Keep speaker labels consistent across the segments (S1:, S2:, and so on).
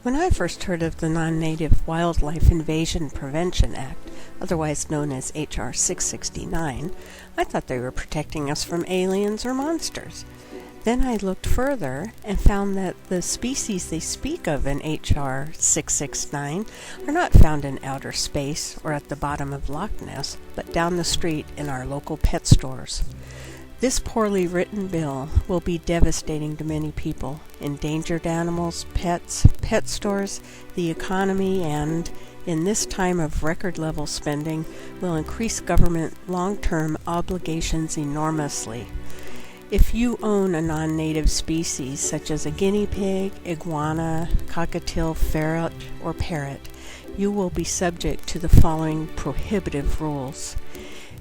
S1: When I first heard of the Non-Native Wildlife Invasion Prevention Act, otherwise known as H.R. 669, I thought they were protecting us from aliens or monsters. Then I looked further and found that the species they speak of in H.R. 669 are not found in outer space or at the bottom of Loch Ness, but down the street in our local pet stores. This poorly written bill will be devastating to many people, endangered animals, pets, pet stores, the economy, and, in this time of record-level spending, will increase government long-term obligations enormously. If you own a non-native species such as a guinea pig, iguana, cockatiel, ferret, or parrot, you will be subject to the following prohibitive rules.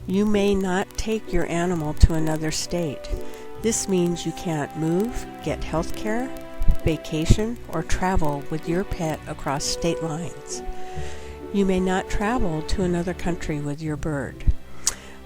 S1: You may not take your animal to another state. This means you can't move, get health care, vacation, or travel with your pet across state lines. You may not travel to another country with your bird.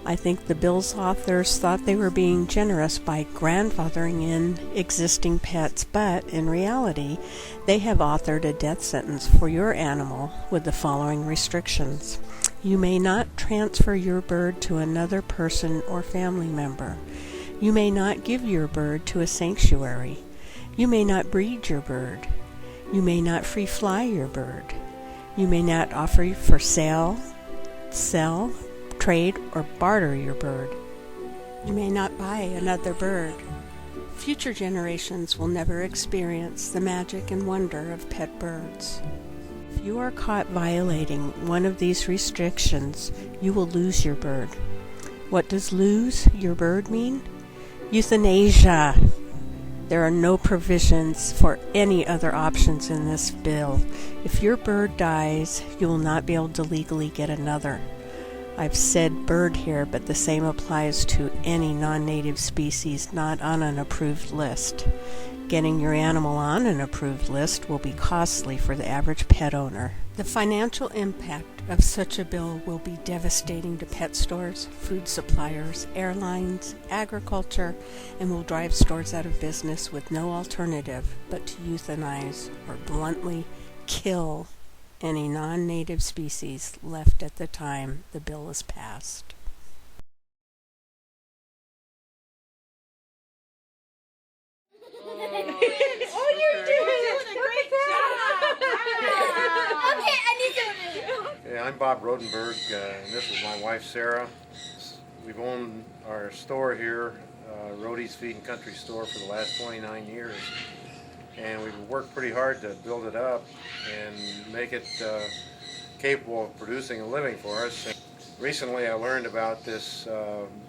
S1: I think the bill's authors thought they were being generous by grandfathering in existing pets, but in reality, they have authored a death sentence for your animal with the following restrictions. You may not transfer your bird to another person or family member. You may not give your bird to a sanctuary. You may not breed your bird. You may not free fly your bird. You may not offer for sale, sell, trade, or barter your bird. You may not buy another bird. Future generations will never experience the magic and wonder of pet birds. If you are caught violating one of these restrictions, you will lose your bird. What does lose your bird mean? Euthanasia. There are no provisions for any other options in this bill. If your bird dies, you will not be able to legally get another. I've said bird here, but the same applies to any non-native species not on an approved list. Getting your animal on an approved list will be costly for the average pet owner. The financial impact of such a bill will be devastating to pet stores, food suppliers, airlines, agriculture, and will drive stores out of business with no alternative but to euthanize or bluntly kill any non-native species left at the time the bill is passed.
S2: Oh, you're doing a great job! Okay, I need to.
S3: Yeah, I'm Bob Rodenberg, and this is my wife Sarah. We've owned our store here, Rody's Feed and Country Store, for the last 29 years. And we've worked pretty hard to build it up and make it capable of producing a living for us. And recently I learned about this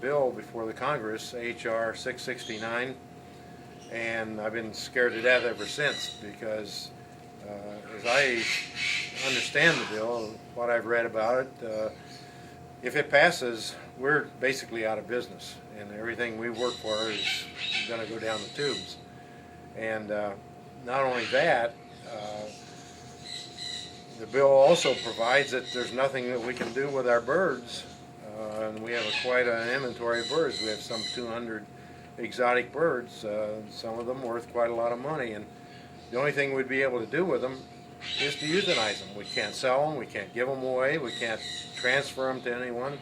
S3: bill before the Congress, H.R. 669, and I've been scared to death ever since because as I understand the bill, what I've read about it, if it passes, we're basically out of business and everything we work for is going to go down the tubes. And not only that, the bill also provides that there's nothing that we can do with our birds, and we have quite an inventory of birds. We have some 200 exotic birds, some of them worth quite a lot of money, and the only thing we'd be able to do with them is to euthanize them. We can't sell them, we can't give them away, we can't transfer them to anyone.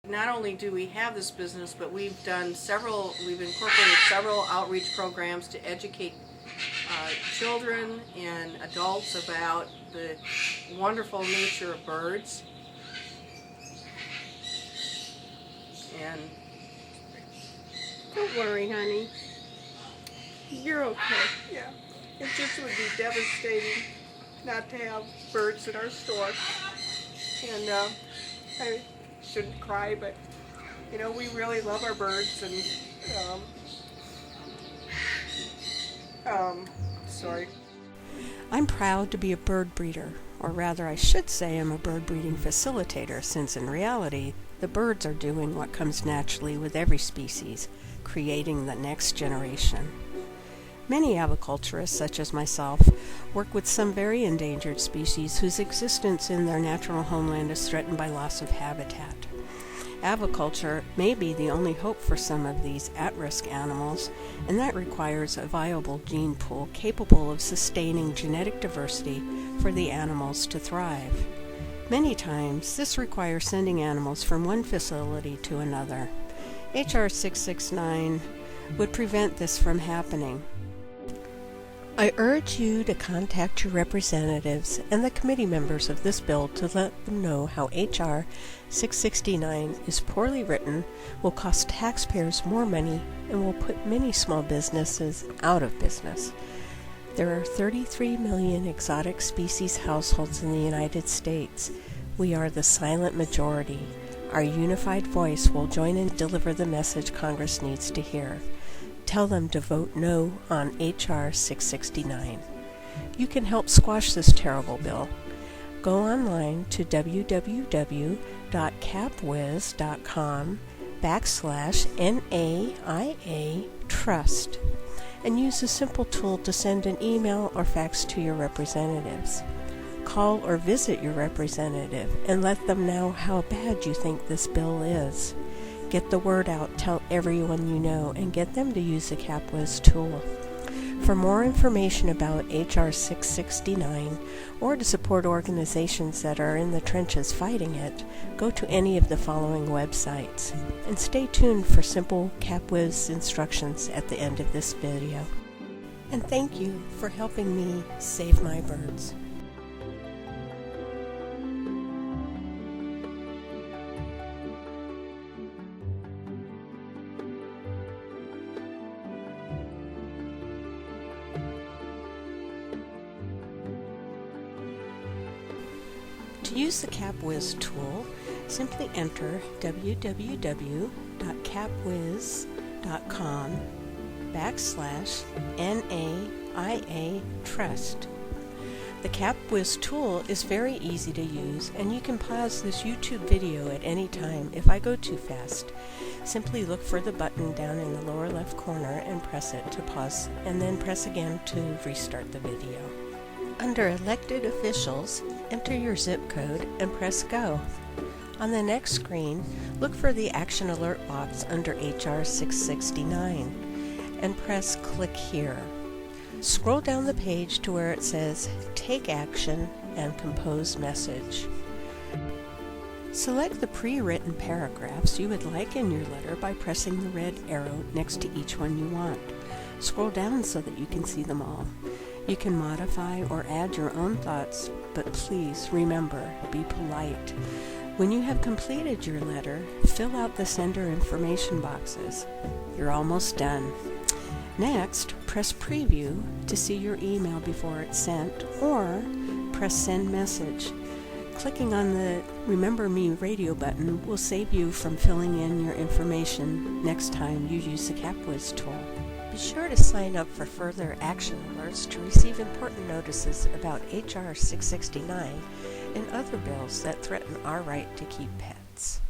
S4: Not only do we have this business, but we've incorporated several outreach programs to educate children and adults about the wonderful nature of birds. And
S5: don't worry, honey. You're okay.
S4: yeah,
S5: It just would be devastating not to have birds in our store. And I shouldn't cry, but you know, we really love our birds, and sorry.
S1: I'm proud to be a bird breeder, or rather I should say I'm a bird breeding facilitator, since in reality the birds are doing what comes naturally with every species, creating the next generation. Many aviculturists, such as myself, work with some very endangered species whose existence in their natural homeland is threatened by loss of habitat. Aviculture may be the only hope for some of these at-risk animals, and that requires a viable gene pool capable of sustaining genetic diversity for the animals to thrive. Many times, this requires sending animals from one facility to another. H.R. 669 would prevent this from happening. I urge you to contact your representatives and the committee members of this bill to let them know how H.R. 669 is poorly written, will cost taxpayers more money, and will put many small businesses out of business. There are 33 million exotic species households in the United States. We are the silent majority. Our unified voice will join and deliver the message Congress needs to hear. Tell them to vote no on H.R. 669. You can help squash this terrible bill. Go online to www.capwiz.com/NAIA Trust and use a simple tool to send an email or fax to your representatives. Call or visit your representative and let them know how bad you think this bill is. Get the word out, tell everyone you know, and get them to use the CapWiz tool. For more information about H.R. 669 or to support organizations that are in the trenches fighting it, go to any of the following websites. And stay tuned for simple CapWiz instructions at the end of this video. And thank you for helping me save my birds. To use the CapWiz tool, simply enter www.capwiz.com/NAIA Trust. The CapWiz tool is very easy to use, and you can pause this YouTube video at any time if I go too fast. Simply look for the button down in the lower left corner and press it to pause, and then press again to restart the video. Under Elected Officials, enter your zip code and press Go. On the next screen, look for the Action Alert box under H.R. 669 and press Click Here. Scroll down the page to where it says Take Action and Compose Message. Select the pre-written paragraphs you would like in your letter by pressing the red arrow next to each one you want. Scroll down so that you can see them all. You can modify or add your own thoughts, but please remember, be polite. When you have completed your letter, fill out the sender information boxes. You're almost done. Next, press Preview to see your email before it's sent, or press Send Message. Clicking on the Remember Me radio button will save you from filling in your information next time you use the CapWiz tool. Be sure to sign up for further action alerts to receive important notices about H.R. 669 and other bills that threaten our right to keep pets.